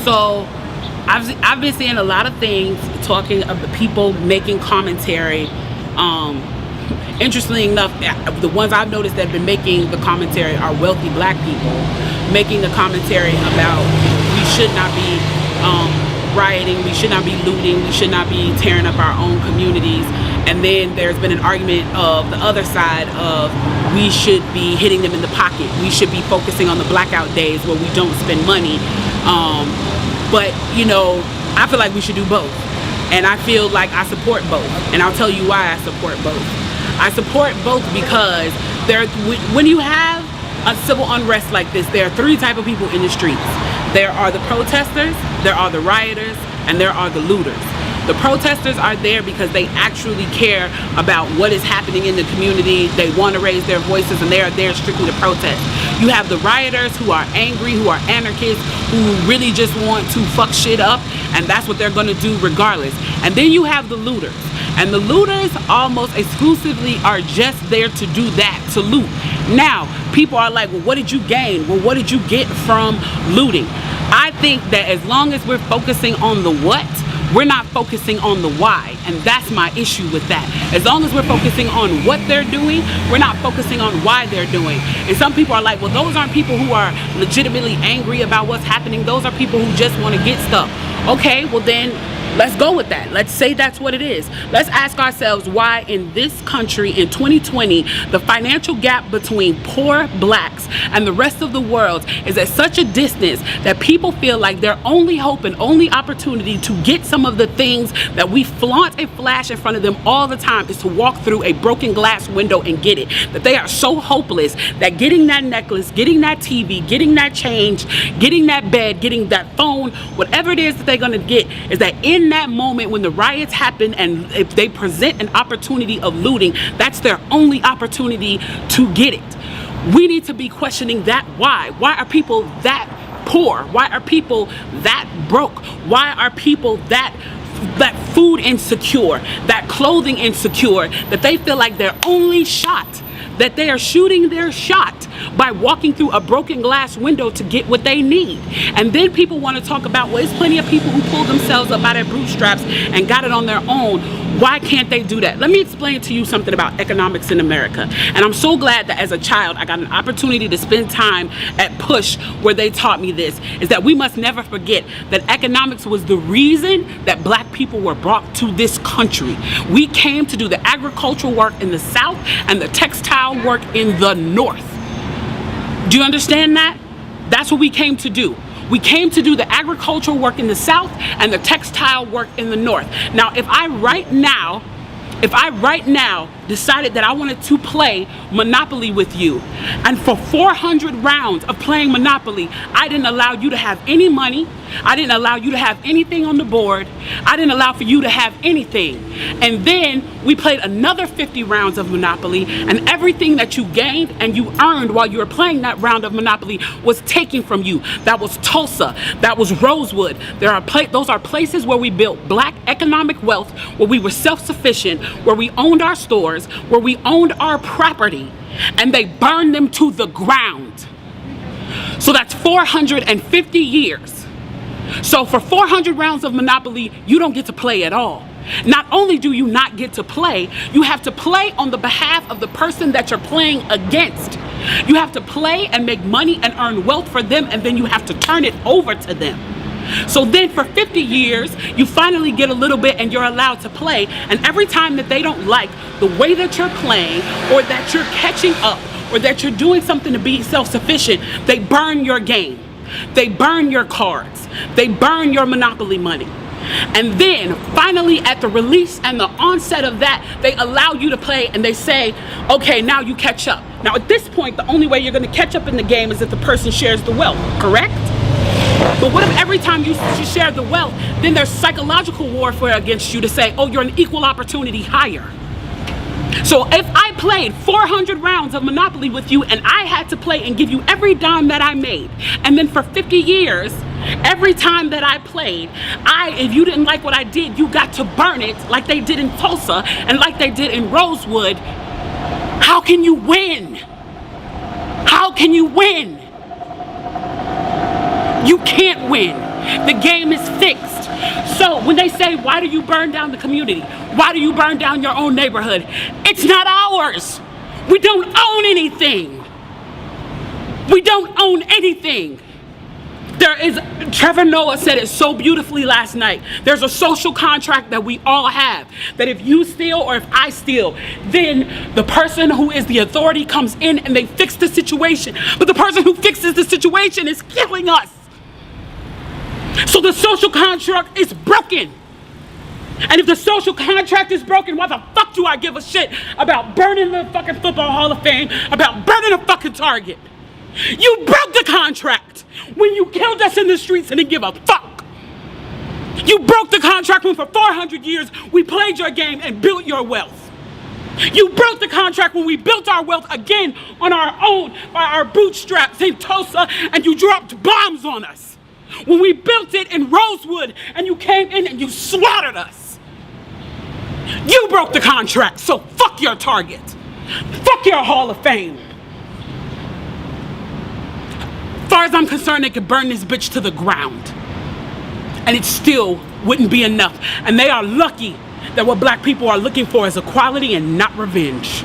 So I've been seeing a lot of things talking of the people making commentary. Interestingly enough, the ones I've noticed that have been making the commentary are wealthy black people making the commentary about we should not be rioting, we should not be looting, we should not be tearing up our own communities. And then there's been an argument of the other side of we should be hitting them in the pocket. We should be focusing on the blackout days where we don't spend money. But you know, I feel like we should do both. And I feel like I support both. And I'll tell you why I support both. I support both because when you have a civil unrest like this, there are three types of people in the streets. There are the protesters, there are the rioters, and there are the looters. The protesters are there because they actually care about what is happening in the community. They want to raise their voices, and they are there strictly to protest. You have the rioters who are angry, who are anarchists, who really just want to fuck shit up, and that's what they're going to do regardless. And then you have the looters. And the looters almost exclusively are just there to do that, to loot. Now, people are like, well, what did you gain? Well, what did you get from looting? I think that as long as we're focusing on the what, we're not focusing on the why, and that's my issue with that. As long as we're focusing on what they're doing, we're not focusing on why they're doing. And some people are like, well, those aren't people who are legitimately angry about what's happening. Those are people who just want to get stuff. Okay, well then, let's go with that. Let's say that's what it is. Let's ask ourselves why in this country in 2020, the financial gap between poor blacks and the rest of the world is at such a distance that people feel like their only hope and only opportunity to get some of the things that we flaunt and flash in front of them all the time is to walk through a broken glass window and get it. That they are so hopeless that getting that necklace, getting that TV, getting that change, getting that bed, getting that phone, whatever it is that they're gonna get, is that in that moment when the riots happen and if they present an opportunity of looting, that's their only opportunity to get it. We need to be questioning that why. Why are people that poor? Why are people that broke? Why are people that food insecure, that clothing insecure, that they feel like their only shot, that they are shooting their shot by walking through a broken glass window to get what they need? And then people want to talk about, well, there's plenty of people who pulled themselves up by their bootstraps and got it on their own. Why can't they do that? Let me explain to you something about economics in America. And I'm so glad that as a child I got an opportunity to spend time at Push where they taught me this, is that we must never forget that economics was the reason that black people were brought to this country. We came to do the agricultural work in the South and the textile work in the North. Do you understand that? That's what we came to do. We came to do the agricultural work in the South and the textile work in the North. Now, if I right now decided that I wanted to play Monopoly with you, and for 400 rounds of playing Monopoly, I didn't allow you to have any money, I didn't allow you to have anything on the board, I didn't allow for you to have anything, and then we played another 50 rounds of Monopoly, and everything that you gained and you earned while you were playing that round of Monopoly was taken from you. That was Tulsa, that was Rosewood. Those are places where we built black economic wealth, where we were self-sufficient, where we owned our stores, where we owned our property, and they burned them to the ground. So that's 450 years. So for 400 rounds of Monopoly, you don't get to play at all. Not only do you not get to play, you have to play on the behalf of the person that you're playing against. You have to play and make money and earn wealth for them, and then you have to turn it over to them. So then for 50 years, you finally get a little bit and you're allowed to play. And every time that they don't like the way that you're playing, or that you're catching up, or that you're doing something to be self-sufficient, they burn your game. They burn your cards. They burn your Monopoly money. And then finally at the release and the onset of that, they allow you to play and they say, okay, now you catch up. Now at this point, the only way you're going to catch up in the game is if the person shares the wealth, correct? But what if every time you share the wealth, then there's psychological warfare against you to say, oh, you're an equal opportunity hire. So if I played 400 rounds of Monopoly with you and I had to play and give you every dime that I made, and then for 50 years, every time that I played, if you didn't like what I did, you got to burn it like they did in Tulsa and like they did in Rosewood, how can you win? How can you win? You can't win. The game is fixed. So when they say, why do you burn down the community? Why do you burn down your own neighborhood? It's not ours. We don't own anything. We don't own anything. Trevor Noah said it so beautifully last night. There's a social contract that we all have, that if you steal or if I steal, then the person who is the authority comes in and they fix the situation. But the person who fixes the situation is killing us. So the social contract is broken. And if the social contract is broken, why the fuck do I give a shit about burning the fucking Football Hall of Fame, about burning a fucking Target? You broke the contract when you killed us in the streets and didn't give a fuck. You broke the contract when for 400 years we played your game and built your wealth. You broke the contract when we built our wealth again on our own, by our bootstraps in Tulsa, and you dropped bombs on us. When we built it in Rosewood and you came in and you slaughtered us. You broke the contract, so fuck your Target. Fuck your Hall of Fame. As far as I'm concerned, they could burn this bitch to the ground. And it still wouldn't be enough. And they are lucky that what black people are looking for is equality and not revenge.